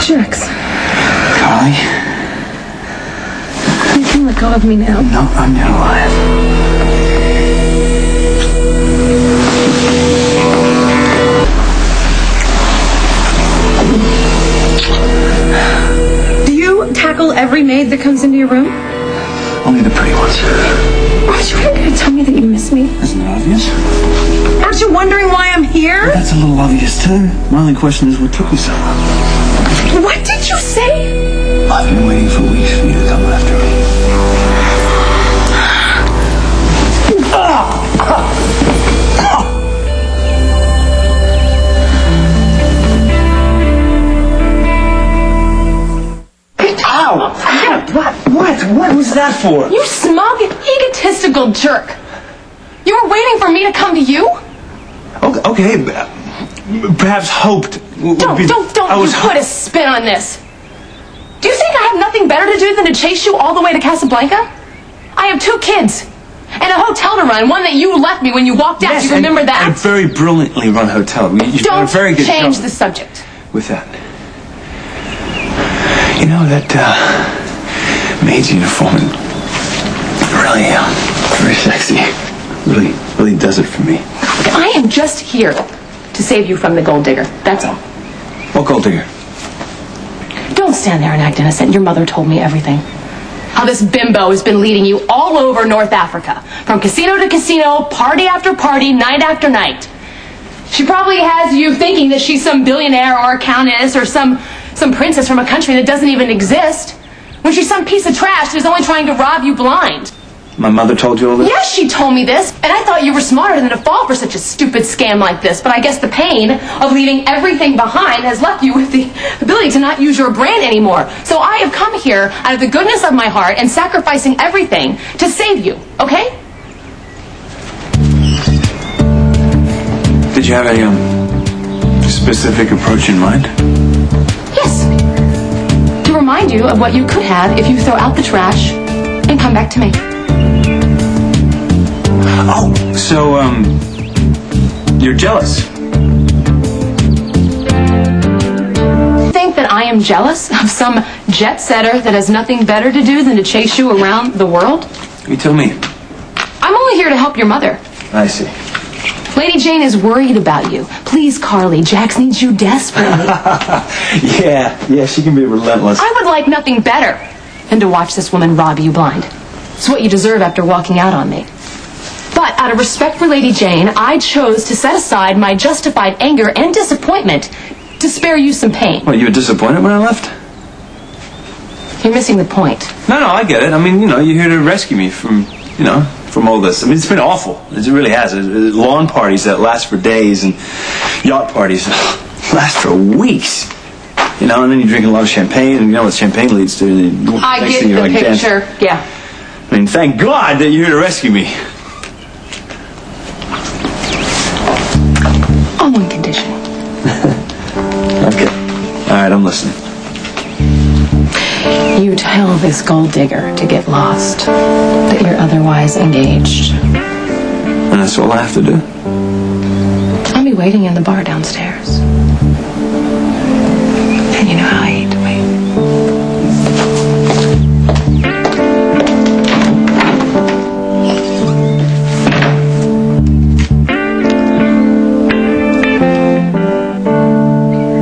Jax. Carly? You can let go of me now. No, I'm not alive. Do you tackle every maid that comes into your room? Only the pretty ones. Aren't you going to tell me that you miss me? Isn't it obvious? Aren't you wondering why I'm here? That's a little obvious too. My only question is what took you so long? What did you say? I've been waiting for weeks for you to come after me. Ow! What was that for? You smug, egotistical jerk. You were waiting for me to come to you? Okay, perhaps hoped. Don't you put a spin on this. Do you think I have nothing better to do than to chase you all the way to Casablanca? I have 2 kids and a hotel to run, one that you left me when you walked out. Yes, Do you remember that? A very brilliantly run hotel. You've done a very good change job the subject. with that. You know, that maid's uniform really, very sexy. Really does it for me. I am just here to save you from the gold digger. That's all. What gold digger? Don't stand there and act innocent. Your mother told me everything. How this bimbo has been leading you all over North Africa. From casino to casino, party after party, night after night. She probably has you thinking that she's some billionaire or a countess or some princess from a country that doesn't even exist. When she's some piece of trash who's only trying to rob you blind. My mother told you all this? Yes, she told me this, and I thought you were smarter than to fall for such a stupid scam like this, but I guess the pain of leaving everything behind has left you with the ability to not use your brain anymore. So I have come here out of the goodness of my heart and sacrificing everything to save you, okay? Did you have a specific approach in mind? Yes. To remind you of what you could have if you throw out the trash and come back to me. Oh, so, you're jealous? Think that I am jealous of some jet setter that has nothing better to do than to chase you around the world? You tell me. I'm only here to help your mother. I see. Lady Jane is worried about you. Please, Carly, Jax needs you desperately. Yeah, she can be relentless. I would like nothing better than to watch this woman rob you blind. It's what you deserve after walking out on me. But out of respect for Lady Jane, I chose to set aside my justified anger and disappointment to spare you some pain. What, you were disappointed when I left? You're missing the point. No, I get it. I mean, you're here to rescue me from all this. I mean, it's been awful. It really has. Lawn parties that last for days and yacht parties that last for weeks. And then you're drinking a lot of champagne, and you know what champagne leads to. I get the picture, yeah. I mean, thank God that you're here to rescue me. On one condition. Okay. All right, I'm listening. You tell this gold digger to get lost, that you're otherwise engaged. And that's all I have to do? I'll be waiting in the bar downstairs. And you know how I hate to wait.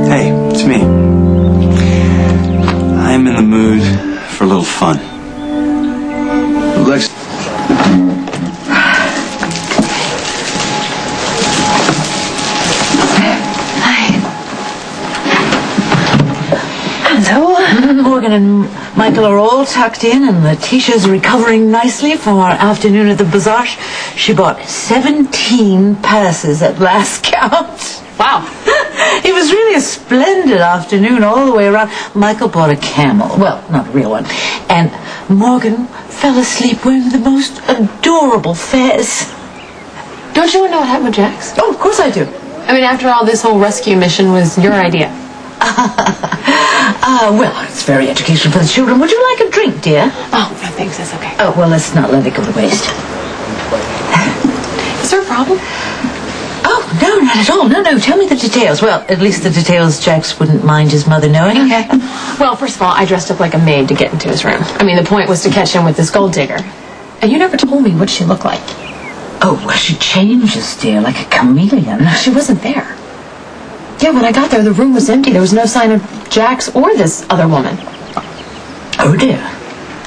Hey, it's me. I'm in the mood for a little fun. Lex. Hello. Morgan and Michael are all tucked in, and Letitia's recovering nicely from our afternoon at the bazaar. She bought 17 passes at last count. Wow. It was really a splendid afternoon all the way around. Michael bought a camel. Well, not a real one. And Morgan fell asleep wearing the most adorable fez. Don't you know what happened with Jax? Oh, of course I do. I mean, after all, this whole rescue mission was your idea. Well, it's very educational for the children. Would you like a drink, dear? Oh, no, thanks. That's okay. Oh, well, let's not let it go to waste. Is there a problem? Oh, no, not at all. No, tell me the details. Well, at least the details Jax wouldn't mind his mother knowing. Okay. Well, first of all, I dressed up like a maid to get into his room. I mean, the point was to catch him with this gold digger. And you never told me what she looked like. Oh, well, she changes, dear, like a chameleon. She wasn't there. Yeah, when I got there, the room was empty. There was no sign of Jax or this other woman. Oh, dear.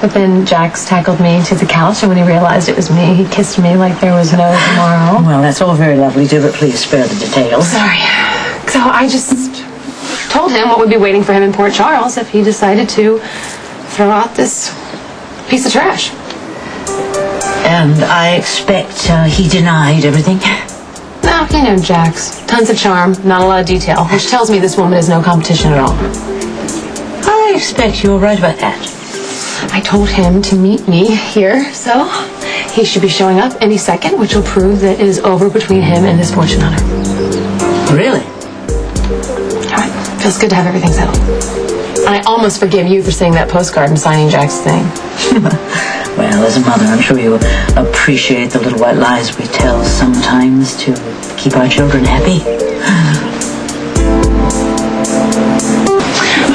But then Jax tackled me to the couch, and when he realized it was me, he kissed me like there was no tomorrow. Well, that's all very lovely, dear, but please spare the details. Sorry. So I just told him what would be waiting for him in Port Charles if he decided to throw out this piece of trash. And I expect he denied everything. No, you know Jax. Tons of charm, not a lot of detail, which tells me this woman is no competition at all. I expect you're right about that. I told him to meet me here, so he should be showing up any second, which will prove that it is over between him and this fortune hunter. Really? All right. Feels good to have everything settled. And I almost forgive you for seeing that postcard and signing Jack's thing. Well, as a mother, I'm sure you appreciate the little white lies we tell sometimes to keep our children happy.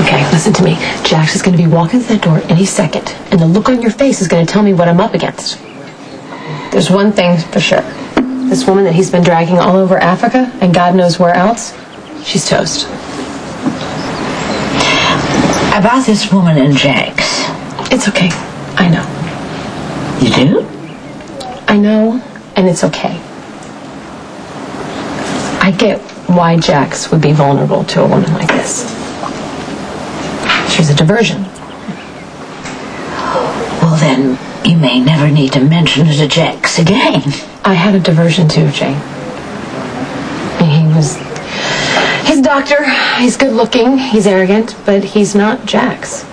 Okay, listen to me. Jax is going to be walking through that door any second, and the look on your face is going to tell me what I'm up against. There's one thing for sure. This woman that he's been dragging all over Africa, and God knows where else, she's toast. About this woman and Jax. It's okay. I know. You do? I know, and it's okay. I get why Jax would be vulnerable to a woman like this. She's a diversion. Well, then, you may never need to mention it to Jax again. I had a diversion too, Jane. He's a doctor, he's good looking, he's arrogant, but he's not Jax.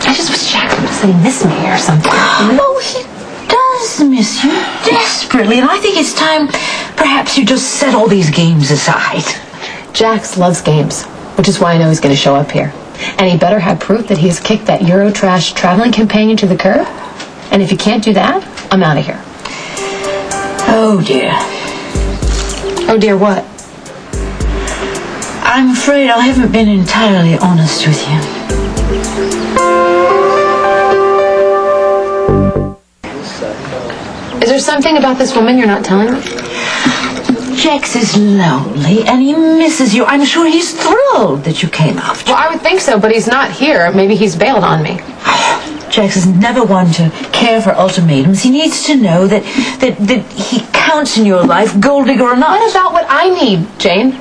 I just wish Jax would say miss me or something. Oh, he does miss you desperately, and I think it's time perhaps you just set all these games aside. Jax loves games, which is why I know he's going to show up here. And he better have proof that he has kicked that Eurotrash traveling companion to the curb. And if he can't do that, I'm out of here. Oh, dear. Oh, dear, what? I'm afraid I haven't been entirely honest with you. Is there something about this woman you're not telling me? Jax is lonely, and he misses you. I'm sure he's thrilled that you came after. Well, I would think so, but he's not here. Maybe he's bailed on me. Jax is never one to care for ultimatums. He needs to know that he counts in your life, gold digger or not. What about what I need, Jane?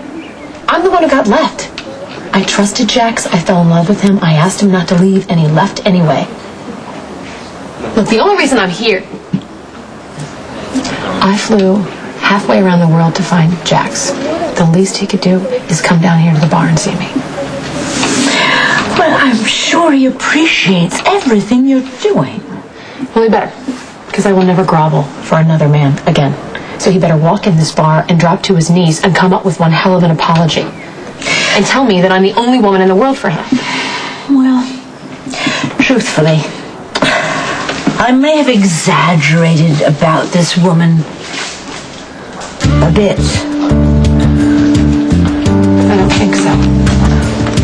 I'm the one who got left. I trusted Jax. I fell in love with him. I asked him not to leave, and he left anyway. Look, the only reason I'm here... I flew halfway around the world to find Jax. The least he could do is come down here to the bar and see me. Well, I'm sure he appreciates everything you're doing. Well, he better, because I will never grovel for another man again. So he better walk in this bar and drop to his knees and come up with one hell of an apology. And tell me that I'm the only woman in the world for him. Well, truthfully, I may have exaggerated about this woman a bit. I don't think so.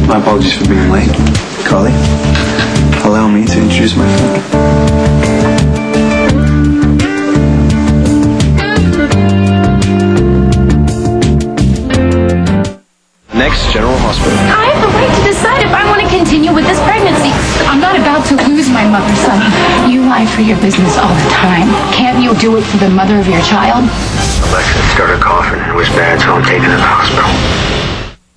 My apologies for being late. Carly, allow me to introduce my friend. Next General Hospital. I have the right to decide if I want to continue with this pregnancy. I'm not about to lose my mother, Sonny. You lie for your business all the time. Can't you do it for the mother of your child? Alexa started coughing and it was bad, so I'm taking her to the hospital.